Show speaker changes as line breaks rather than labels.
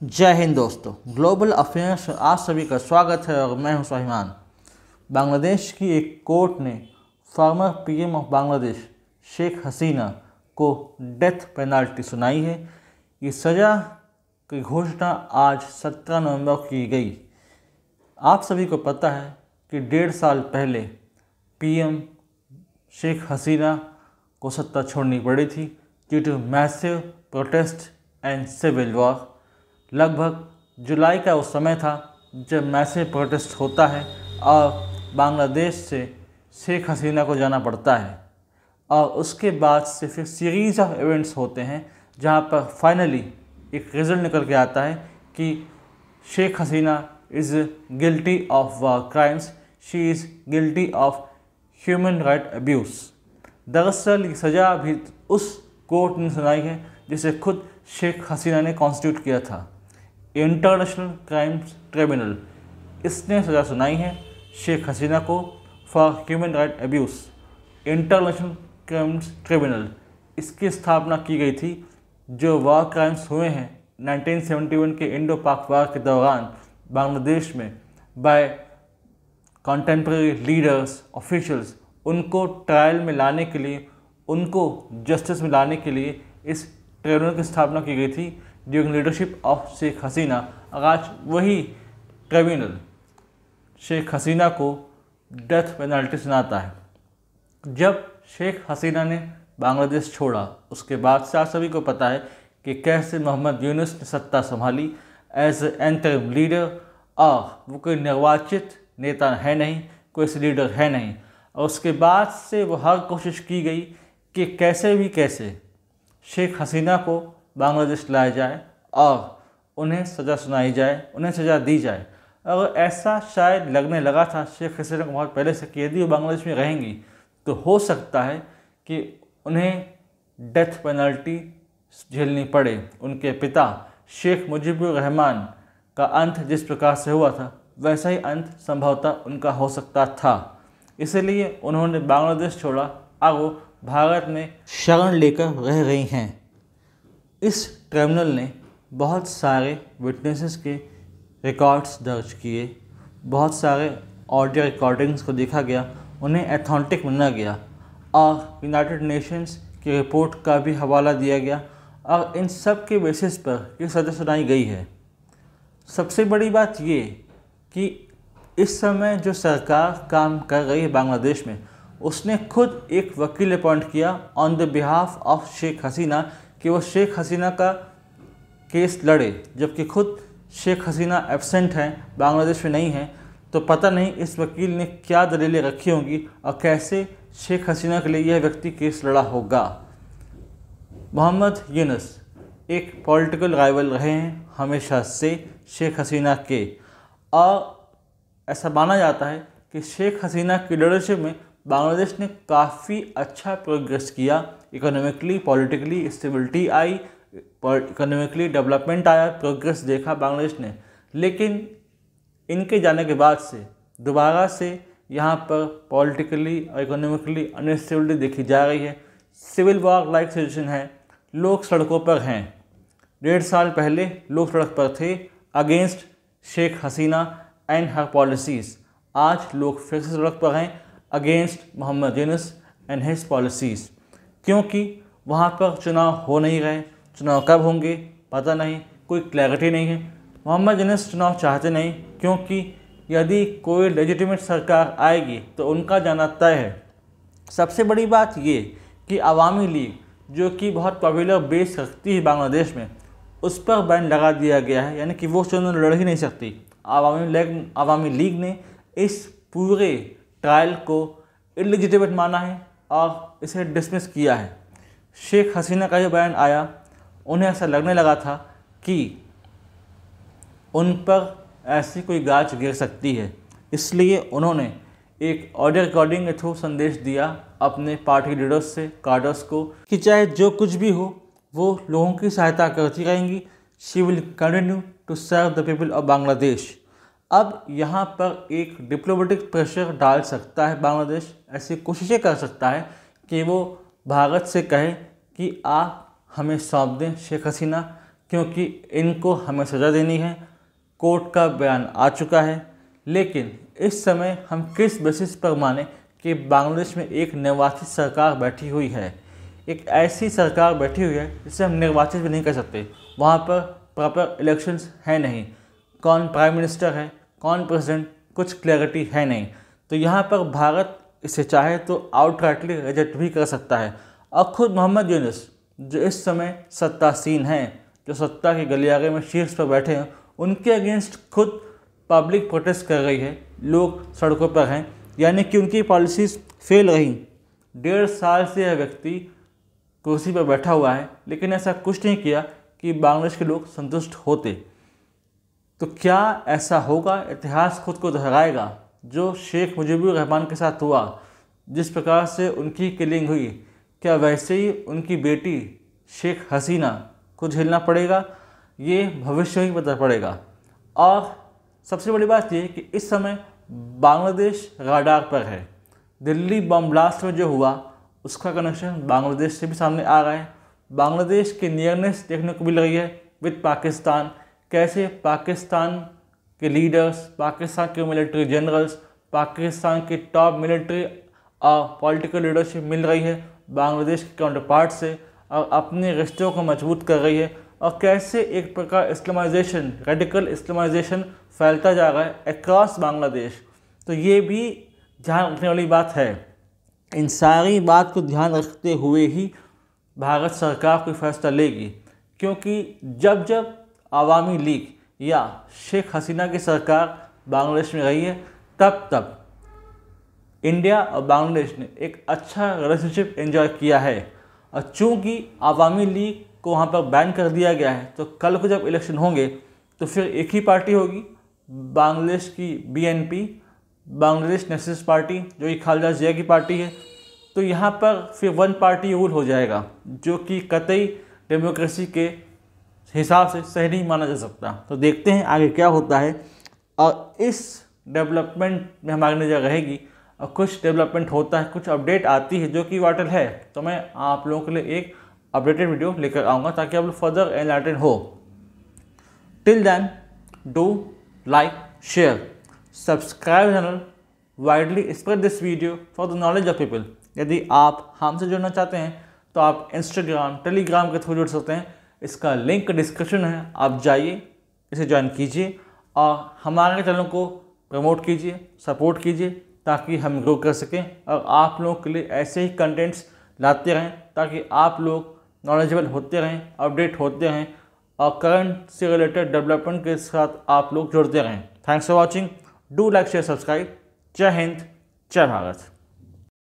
जय हिंद दोस्तों। Global affairs में आप सभी का स्वागत है और मैं हूं स्वाभिमान। बांग्लादेश की एक कोर्ट ने former PM of Bangladesh Sheikh Hasina को डेथ पेनल्टी सुनाई है। ये सज़ा की घोषणा आज 17 नवंबर को की गई। आप सभी को पता है कि 1.5 साल पहले पीएम शेख हसीना को सत्ता छोड़नी पड़ी थी due to massive protest and civil war. लगभग जुलाई का वो समय था जब मैसिव प्रोटेस्ट होता है और बांग्लादेश से शेख हसीना को जाना पड़ता है, और उसके बाद से फिर सीरीज़ ऑफ इवेंट्स होते हैं जहां पर फाइनली एक रिजल्ट निकल के आता है कि Sheikh Hasina is guilty of war crimes, she is guilty of human right abuse. दरअसल ये सज़ा भी उस कोर्ट ने सुनाई है जिसे खुद शेख हसीना ने कॉन्स्टिट्यूट किया था, इंटरनेशनल क्राइम्स ट्रिब्यूनल। इसने सज़ा सुनाई है शेख हसीना को for human right abuse. International crimes tribunal इसकी स्थापना की गई थी जो वॉर क्राइम्स हुए हैं 1971 के इंडो पाक वार के दौरान बांग्लादेश में बाय कॉन्टेम्प्रेरी लीडर्स ऑफिशियल्स। उनको ट्रायल में लाने के लिए, उनको जस्टिस में लाने के लिए इस ट्रिब्यूनल की स्थापना की गई थी ड्यूरिंग लीडरशिप ऑफ शेख हसीना। और आज वही ट्रिब्यूनल शेख हसीना को डेथ पेनल्टी सुनाता है। जब शेख हसीना ने बांग्लादेश छोड़ा उसके बाद से आप सभी को पता है कि कैसे मोहम्मद यूनुस ने सत्ता संभाली एज इंटरिम लीडर, और वो कोई निर्वाचित नेता है नहीं, कोई लीडर है नहीं। और उसके बाद से वो हर कोशिश की गई कि कैसे भी कैसे शेख हसीना को बांग्लादेश लाया जाए और उन्हें सज़ा सुनाई जाए, उन्हें सज़ा दी जाए। अगर ऐसा शायद लगने लगा था शेख हसीना को बहुत पहले से कि यदि वो बांग्लादेश में रहेंगी तो हो सकता है कि उन्हें डेथ पेनल्टी झेलनी पड़े। उनके पिता शेख मुजीबुर रहमान का अंत जिस प्रकार से हुआ था वैसा ही अंत संभवतः उनका हो सकता था, इसलिए उन्होंने बांग्लादेश छोड़ा और वो भारत में शरण लेकर रह रही हैं। इस ट्रिब्यूनल ने बहुत सारे विटनेसेस के रिकॉर्ड्स दर्ज किए, बहुत सारे ऑडियो रिकॉर्डिंग्स को देखा गया, उन्हें एथेंटिक माना गया और यूनाइटेड नेशंस की रिपोर्ट का भी हवाला दिया गया, और इन सब के बेसिस पर ये सज़ा सुनाई गई है। सबसे बड़ी बात ये कि इस समय जो सरकार काम कर रही है बांग्लादेश में, उसने खुद एक वकील अपॉइंट किया on the behalf of Sheikh Hasina कि वो शेख हसीना का केस लड़े, जबकि खुद शेख हसीना एब्सेंट हैं, बांग्लादेश में नहीं हैं। तो पता नहीं इस वकील ने क्या दलीलें रखी होंगी और कैसे शेख हसीना के लिए यह व्यक्ति केस लड़ा होगा। मोहम्मद यूनुस एक पॉलिटिकल राइवल रहे हैं हमेशा से शेख हसीना के, और ऐसा माना जाता है कि शेख हसीना की लीडरशिप में बांग्लादेश ने काफ़ी अच्छा प्रोग्रेस किया। इकोनॉमिकली, पॉलिटिकली स्टेबिलिटी आई, इकोनॉमिकली डेवलपमेंट आया, प्रोग्रेस देखा बांग्लादेश ने। लेकिन इनके जाने के बाद से दोबारा से यहाँ पर पॉलिटिकली और इकोनॉमिकली अनस्टेबिलिटी देखी जा रही है। सिविल वॉर लाइक सिचुएशन है, लोग सड़कों पर हैं। 1.5 साल पहले लोग सड़क पर थे against Sheikh Hasina and her policies. आज लोग फिर से सड़क पर हैं against Mohammad Yunus and his policies, क्योंकि वहाँ पर चुनाव हो नहीं रहे। चुनाव कब होंगे पता नहीं, कोई क्लैरिटी नहीं है। मोहम्मद यूनुस चुनाव चाहते नहीं, क्योंकि यदि कोई लेजिटिमेट सरकार आएगी तो उनका जाना तय है। सबसे बड़ी बात ये कि अवामी लीग जो कि बहुत पॉपुलर बेस रखती है बांग्लादेश में, उस पर बैन लगा दिया गया है, यानी कि वो चुनाव लड़ ही नहीं सकती। अवामी लीग ने इस पूरे ट्रायल को इलिजिटिमेट माना है और इसे डिसमिस किया है। शेख हसीना का जो बयान आया, उन्हें ऐसा लगने लगा था कि उन पर ऐसी कोई गाज गिर सकती है, इसलिए उन्होंने एक ऑडियो रिकॉर्डिंग के थ्रू संदेश दिया अपने पार्टी लीडर्स से, कार्डर्स को, कि चाहे जो कुछ भी हो वो लोगों की सहायता करती रहेंगी। She will continue to serve the people of Bangladesh. अब यहाँ पर एक डिप्लोमेटिक प्रेशर डाल सकता है बांग्लादेश, ऐसी कोशिशें कर सकता है कि वो भारत से कहे कि आप हमें सौंप दें शेख हसीना, क्योंकि इनको हमें सज़ा देनी है। कोर्ट का बयान आ चुका है, लेकिन इस समय हम किस बेसिस पर माने कि बांग्लादेश में एक निर्वाचित सरकार बैठी हुई है। एक ऐसी सरकार बैठी हुई है जिसे हम निर्वाचित भी नहीं कर सकते। वहाँ पर प्रॉपर इलेक्शंस है नहीं, कौन प्राइम मिनिस्टर है, कौन प्रेसिडेंट, कुछ क्लैरिटी है नहीं। तो यहाँ पर भारत इसे चाहे तो आउटराइटली रिजेक्ट भी कर सकता है। और खुद मोहम्मद यूनुस जो इस समय सत्तासीन हैं, जो सत्ता के गलियारे में शीर्ष पर बैठे हैं, उनके अगेंस्ट खुद पब्लिक प्रोटेस्ट कर रही है, लोग सड़कों पर हैं, यानी कि उनकी पॉलिसीज़ फेल रही। 1.5 साल से यह व्यक्ति कुर्सी पर बैठा हुआ है, लेकिन ऐसा कुछ नहीं किया कि बांग्लादेश के लोग संतुष्ट होते। तो क्या ऐसा होगा? इतिहास खुद को दोहराएगा। जो शेख मुजीबुर रहमान के साथ हुआ, जिस प्रकार से उनकी किलिंग हुई, क्या वैसे ही उनकी बेटी शेख हसीना को झेलना पड़ेगा? ये भविष्य ही पता पड़ेगा। और सबसे बड़ी बात यह कि इस समय बांग्लादेश राडार पर है। दिल्ली बम ब्लास्ट में जो हुआ उसका कनेक्शन बांग्लादेश से भी सामने आ रहा है। बांग्लादेश की नियरनेस देखने को मिल रही है विद पाकिस्तान। कैसे पाकिस्तान के लीडर्स, पाकिस्तान के मिलिट्री जनरल्स, पाकिस्तान के टॉप मिलिट्री और पॉलिटिकल लीडरशिप मिल रही है बांग्लादेश के काउंटर पार्ट से और अपने रिश्तों को मजबूत कर रही है। और कैसे एक प्रकार इस्लामाइजेशन, रेडिकल इस्लामाइजेशन फैलता जा रहा है अक्रॉस बांग्लादेश। तो ये भी ध्यान रखने वाली बात है। इन सारी बात को ध्यान रखते हुए ही भारत सरकार कोई फैसला लेगी, क्योंकि जब जब आवामी लीग या शेख हसीना की सरकार बांग्लादेश में रही है, तब तब इंडिया और बांग्लादेश ने एक अच्छा रिलेशनशिप एंजॉय किया है। और चूँकि आवामी लीग को वहाँ पर बैन कर दिया गया है, तो कल को जब इलेक्शन होंगे तो फिर एक ही पार्टी होगी, बांग्लादेश की BNP, बांग्लादेश नेशनलिस्ट पार्टी, जो कि खालिदा जिया की पार्टी है। तो यहाँ पर फिर वन पार्टी रूल हो जाएगा, जो कि कतई डेमोक्रेसी के हिसाब से सही नहीं माना जा सकता। तो देखते हैं आगे क्या होता है। और इस डेवलपमेंट में हमारी नज़र रहेगी। और कुछ डेवलपमेंट होता है, कुछ अपडेट आती है जो कि वाइटल है, तो मैं आप लोगों के लिए एक अपडेटेड वीडियो लेकर आऊँगा ताकि आप लोग फर्दर एनलाइटन हो। Till then do like, share, subscribe channel, widely spread this video for the knowledge of people. यदि आप हमसे जुड़ना चाहते हैं तो आप इंस्टाग्राम, टेलीग्राम के थ्रू जुड़ सकते हैं। इसका लिंक डिस्क्रिप्शन है, आप जाइए, इसे ज्वाइन कीजिए और हमारे चैनल को प्रमोट कीजिए, सपोर्ट कीजिए, ताकि हम ग्रो कर सकें और आप लोगों के लिए ऐसे ही कंटेंट्स लाते रहें, ताकि आप लोग नॉलेजेबल होते रहें, अपडेट होते रहें और करंट से रिलेटेड डेवलपमेंट के साथ आप लोग जुड़ते रहें। Thanks for watching. Do like, share, subscribe. जय हिंद, जय भारत।